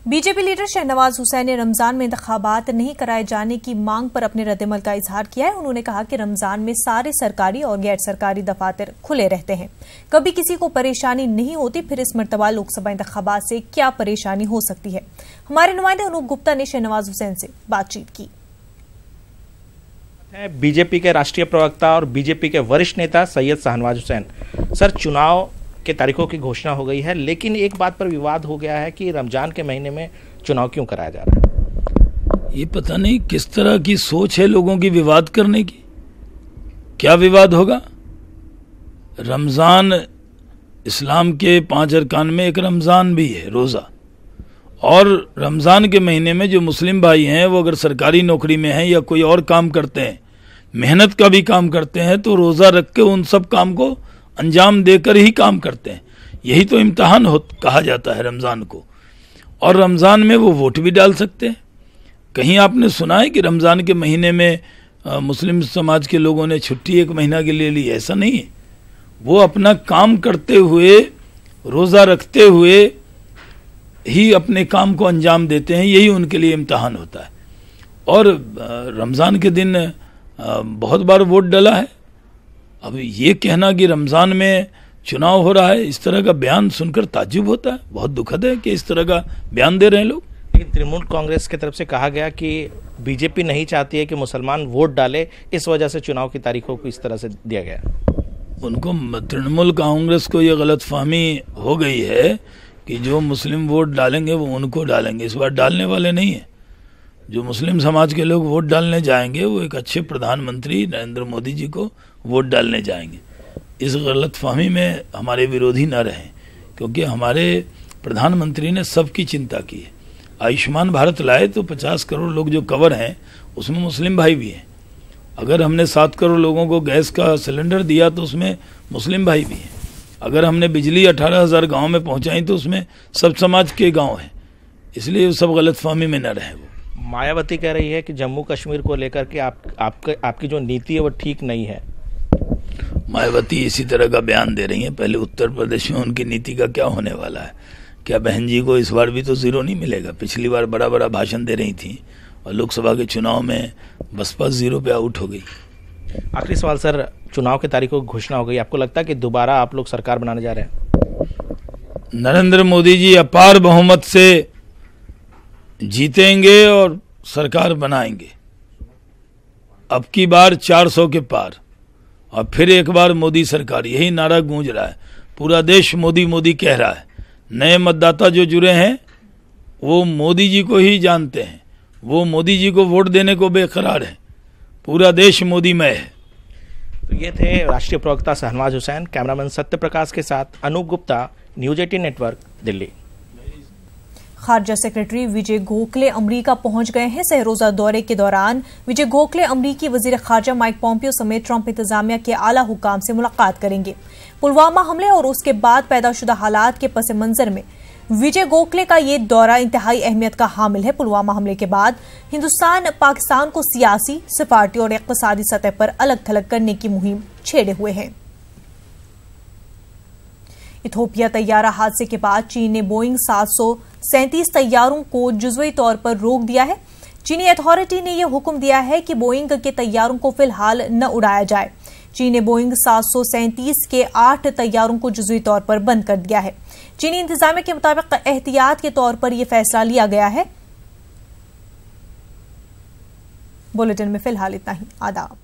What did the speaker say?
BJP leader Shahnawaz Hussain ने रमजान में इंतखाबात नहीं कराए जाने की मांग पर अपने रद्दमल का इजहार किया है। उन्होंने कहा कि रमजान में सारे सरकारी और गैर सरकारी दफातर खुले रहते हैं, कभी किसी को परेशानी नहीं होती, फिर इस मरतबा लोकसभा इंतखाबात से क्या परेशानी हो सकती है। हमारे नुमाइंदे अनूप गुप्ता ने शहनवाज हुसैन से बातचीत की। बीजेपी के राष्ट्रीय प्रवक्ता और बीजेपी के वरिष्ठ नेता सैयद शहनवाज हुसैन, सर चुनाव के तारीखों की घोषणा हो गई है, लेकिन एक बात पर विवाद हो गया है कि रमजान के महीने में चुनाव क्यों कराया जा रहा है। ये पता नहीं किस तरह की सोच है लोगों की विवाद करने की। क्या विवाद होगा? रमजान इस्लाम के 5 अरकान में एक रमजान भी है, रोजा। और रमजान के महीने में जो मुस्लिम भाई हैं वो अगर सरकारी नौकरी में हैं या कोई और काम करते हैं, मेहनत का भी काम करते हैं, तो रोजा रख के उन सब काम को अंजाम देकर ही काम करते हैं। यही तो इम्तिहान कहा जाता है रमजान को। और रमजान में वो वोट भी डाल सकते हैं। कहीं आपने सुना है कि रमजान के महीने में मुस्लिम समाज के लोगों ने छुट्टी 1 महीना के लिए ली? ऐसा नहीं है। वो अपना काम करते हुए, रोजा रखते हुए ही अपने काम को अंजाम देते हैं। यही उनके लिए इम्तिहान होता है। और रमजान के दिन बहुत बार वोट डाला है। अब ये कहना कि रमजान में चुनाव हो रहा है, इस तरह का बयान सुनकर ताज्जुब होता है। बहुत दुखद है कि इस तरह का बयान दे रहे हैं लोग। लेकिन तृणमूल कांग्रेस की तरफ से कहा गया कि बीजेपी नहीं चाहती है कि मुसलमान वोट डाले, इस वजह से चुनाव की तारीखों को इस तरह से दिया गया। उनको, तृणमूल कांग्रेस को ये गलतफहमी हो गई है कि जो मुस्लिम वोट डालेंगे वो उनको डालेंगे। इस बार डालने वाले नहीं है। जो मुस्लिम समाज के लोग वोट डालने जाएंगे वो एक अच्छे प्रधानमंत्री नरेंद्र मोदी जी को वोट डालने जाएंगे। इस गलतफहमी में हमारे विरोधी न रहें, क्योंकि हमारे प्रधानमंत्री ने सबकी चिंता की है। आयुष्मान भारत लाए तो 50 करोड़ लोग जो कवर हैं उसमें मुस्लिम भाई भी हैं। अगर हमने 7 करोड़ लोगों को गैस का सिलेंडर दिया तो उसमें मुस्लिम भाई भी हैं। अगर हमने बिजली 18,000 गाँव में पहुँचाई तो उसमें सब समाज के गाँव हैं। इसलिए सब गलतफहमी में न रहे। वो मायावती कह रही है कि जम्मू कश्मीर को लेकर के आपकी जो नीति है वो ठीक नहीं है। मायावती इसी तरह का बयान दे रही हैं। पहले उत्तर प्रदेश में उनकी नीति का क्या होने वाला है? क्या बहन जी को इस बार भी तो 0 नहीं मिलेगा? पिछली बार बड़ा बड़ा भाषण दे रही थी और लोकसभा के चुनाव में बसपा 0 पे आउट हो गई। आखिरी सवाल सर, चुनाव की तारीखों की घोषणा हो गई, आपको लगता है कि दोबारा आप लोग सरकार बनाने जा रहे हैं? नरेंद्र मोदी जी अपार बहुमत से जीतेंगे और सरकार बनाएंगे। अब की बार 400 के पार और फिर एक बार मोदी सरकार, यही नारा गूंज रहा है। पूरा देश मोदी मोदी कह रहा है। नए मतदाता जो जुड़े हैं वो मोदी जी को ही जानते हैं, वो मोदी जी को वोट देने को बेकरार है। पूरा देश मोदीमय है। तो ये थे राष्ट्रीय प्रवक्ता शहनवाज हुसैन। कैमरामैन सत्य प्रकाश के साथ अनूप गुप्ता, न्यूज़ 18 नेटवर्क, दिल्ली। खारजा सेक्रेटरी विजय गोखले अमरीका पहुंच गए हैं। सहरोजा दौरे के दौरान विजय गोखले अमरीकी वजीर खारजा माइक पॉम्पियो समेत ट्रंप इंतजामिया के आला हुकाम से मुलाकात करेंगे। पुलवामा हमले और उसके बाद पैदाशुदा हालात के पस मंजर में विजय गोखले का ये दौरा इंतहाई अहमियत का हामिल है। पुलवामा हमले के बाद हिंदुस्तान पाकिस्तान को सियासी, सिफारती और इक्तिसादी सतह पर अलग थलग करने की मुहिम छेड़े हुए है। इथोपिया तैयारा हादसे के बाद चीन ने बोइंग 737 तैयारों को जुज़वी तौर पर रोक दिया है। चीनी अथॉरिटी ने यह हुक्म दिया है कि बोइंग के तैयारों को फिलहाल न उड़ाया जाए। चीन ने बोइंग 737 के 8 तैयारों को जुज़वी तौर पर बंद कर दिया है। चीनी इंतजामिया के मुताबिक एहतियात के तौर पर यह फैसला लिया गया है। बुलेटिन में फिलहाल इतना ही। आदाब।